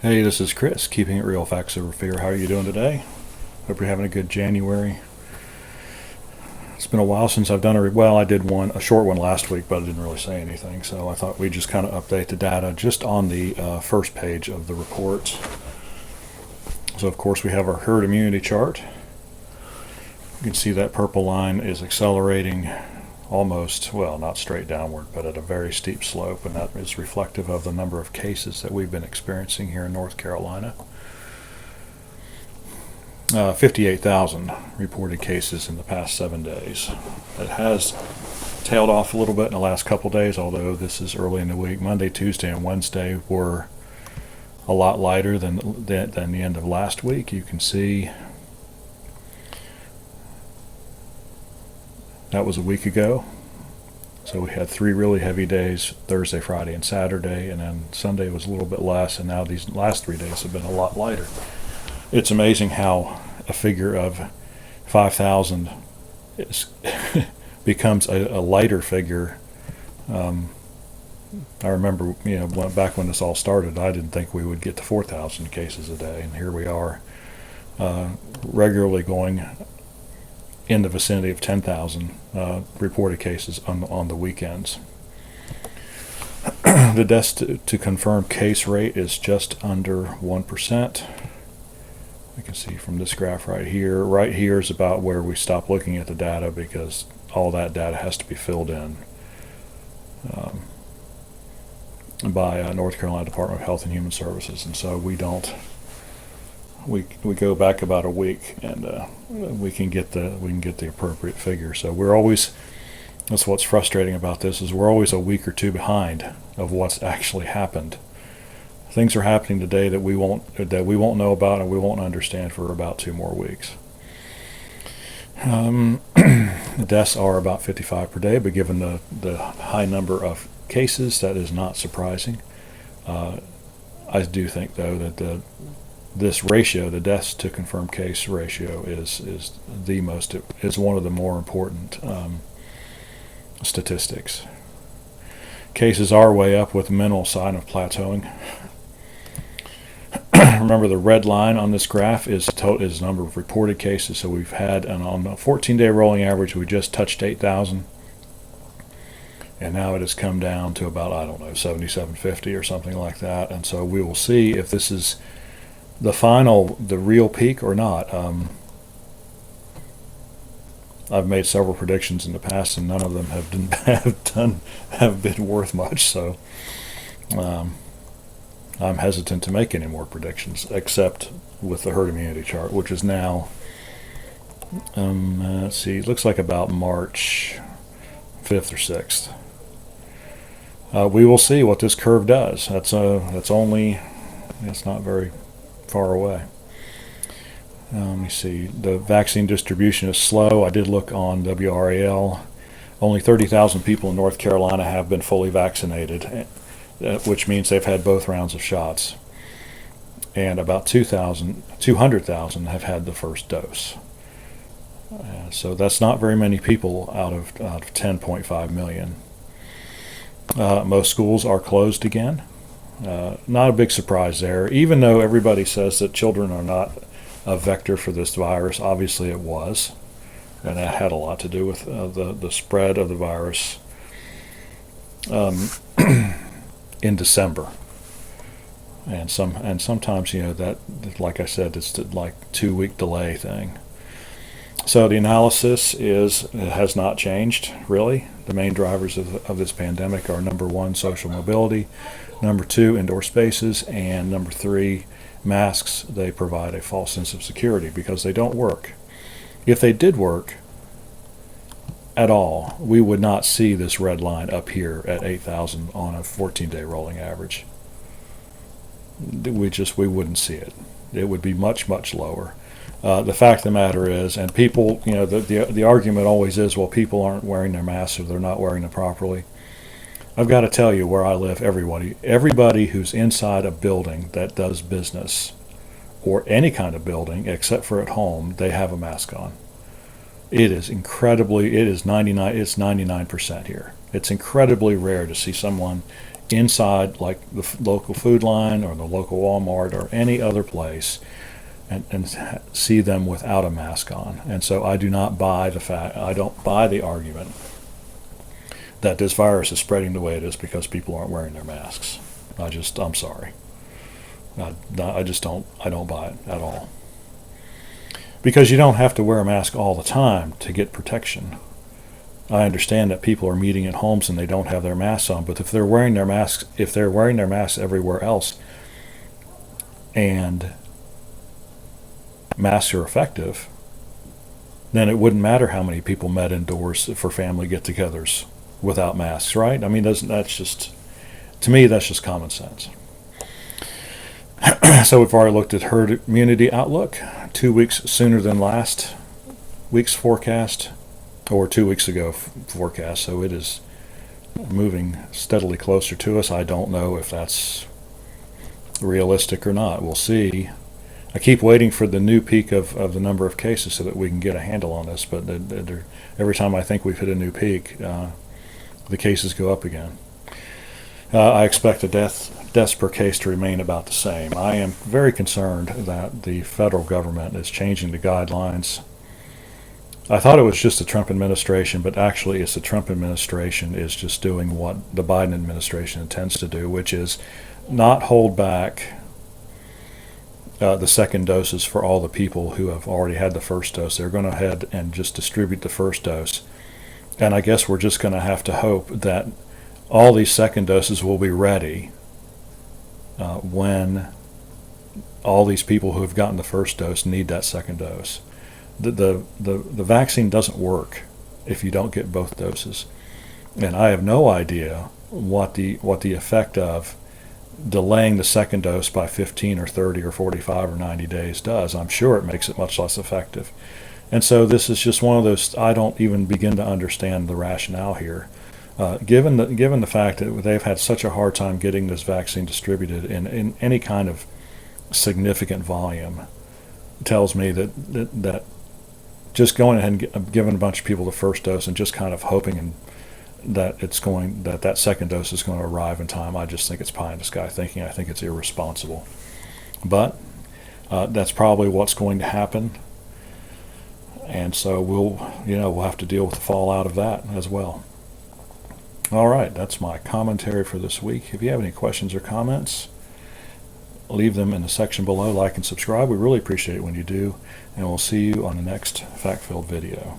Hey, this is Chris, keeping it real, facts over fear. How are you doing today? Hope you're having a good January. It's been a while since I've done I did a short one last week, but I didn't really say anything, so I thought we'd just kind of update the data just on the first page of the report. So, of course, we have our herd immunity chart. You can see that purple line is accelerating almost, well, not straight downward, but at a very steep slope, and that is reflective of the number of cases that we've been experiencing here in North Carolina. 58,000 reported cases in the past 7 days. It has tailed off a little bit in the last couple days, although this is early in the week. Monday, Tuesday, and Wednesday were a lot lighter than the end of last week. You can see that was a week ago. So we had 3 really heavy days, Thursday, Friday, and Saturday, and then Sunday was a little bit less, and now these last 3 days have been a lot lighter. It's amazing how a figure of 5,000 becomes a lighter figure. I remember, back when this all started, I didn't think we would get to 4,000 cases a day, and here we are, regularly going in the vicinity of 10,000 reported cases on the weekends. The deaths to confirmed case rate is just under 1%. You can see from this graph right here. Right here is about where we stop looking at the data because all that data has to be filled in by North Carolina Department of Health and Human Services, and so we don't. We go back about a week, and we can get the appropriate figure. So we're always. That's what's frustrating about this is we're always a week or two behind of what's actually happened. Things are happening today that we won't know about and we won't understand for about 2 more weeks. The deaths are about 55 per day, but given the high number of cases, that is not surprising. I do think, though, that this ratio, the deaths to confirmed case ratio, is one of the more important statistics. Cases are way up with minimal sign of plateauing. Remember, the red line on this graph is number of reported cases. So we've had, and on a 14-day rolling average, we just touched 8,000, and now it has come down to about 7,750 or something like that. And so we will see if this is the real peak or not. I've made several predictions in the past, and none of them have been worth much. So. I'm hesitant to make any more predictions, except with the herd immunity chart, which is now, let's see, it looks like about March 5th or 6th. We will see what this curve does. It's not very far away. Let me see. The vaccine distribution is slow. I did look on WRAL. Only 30,000 people in North Carolina have been fully vaccinated, which means they've had both rounds of shots, and about 200,000 have had the first dose. So that's not very many people out of 10.5 million. Most schools are closed again. Not a big surprise there, even though everybody says that children are not a vector for this virus. Obviously it was, and that had a lot to do with the spread of the virus in December, and sometimes that, like I said, it's like 2-week delay thing. So the analysis has not changed really. The main drivers of this pandemic are: number 1, social mobility; number 2, indoor spaces; and number 3, masks. They provide a false sense of security because they don't work. If they did work at all, we would not see this red line up here at 8,000 on a 14-day rolling average. We wouldn't see it. It would be much, much lower. The fact of the matter is, and people, the argument always is, well, people aren't wearing their masks or they're not wearing them properly. I've got to tell you, where I live, everybody who's inside a building that does business, or any kind of building except for at home, they have a mask on. It is 99% here. It's incredibly rare to see someone inside, like the local Food Line or the local Walmart or any other place, and see them without a mask on. And so I don't buy the argument that this virus is spreading the way it is because people aren't wearing their masks. I'm sorry. I don't buy it at all. Because you don't have to wear a mask all the time to get protection. I understand that people are meeting at homes and they don't have their masks on, but if they're wearing their masks everywhere else, and masks are effective, then it wouldn't matter how many people met indoors for family get-togethers without masks, right? I mean, to me, that's just common sense. So we've already looked at herd immunity outlook, 2 weeks sooner than last week's forecast, or 2 weeks ago forecast. So it is moving steadily closer to us. I don't know if that's realistic or not. We'll see. I keep waiting for the new peak of the number of cases so that we can get a handle on this, but every time I think we've hit a new peak, the cases go up again. I expect the deaths per case to remain about the same. I am very concerned that the federal government is changing the guidelines. I thought it was just the Trump administration, but actually it's the Trump administration is just doing what the Biden administration intends to do, which is not hold back the second doses for all the people who have already had the first dose. They're going to head and just distribute the first dose. And I guess we're just going to have to hope that all these second doses will be ready when all these people who have gotten the first dose need that second dose. The vaccine doesn't work if you don't get both doses. And I have no idea what the effect of delaying the second dose by 15 or 30 or 45 or 90 days does. I'm sure it makes it much less effective. And so this is just one of those, I don't even begin to understand the rationale here. Given the fact that they've had such a hard time getting this vaccine distributed in any kind of significant volume, tells me that just going ahead and giving a bunch of people the first dose and just kind of hoping that that second dose is going to arrive in time, I just think it's pie in the sky thinking. I think it's irresponsible. But that's probably what's going to happen. And so we'll have to deal with the fallout of that as well. All right, that's my commentary for this week. If you have any questions or comments, leave them in the section below. Like and subscribe. We really appreciate it when you do. And we'll see you on the next fact-filled video.